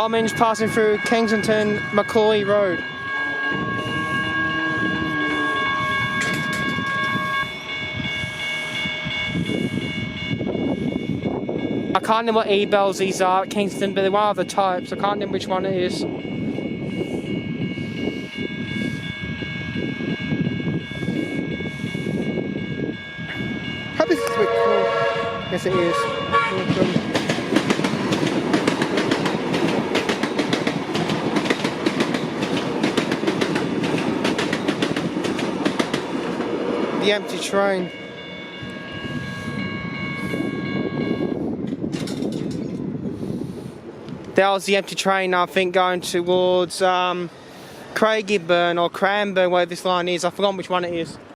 Comenge passing through Kensington Macaulay Road. I can't remember what E-bells these are at Kingston, but they're one of the types. I can't remember which one it is. Hope this is a bit cool. Yes, it is. The empty train. That was the empty train, I think, going towards Craigieburn or Cranbourne, where this line is. I've forgotten which one it is.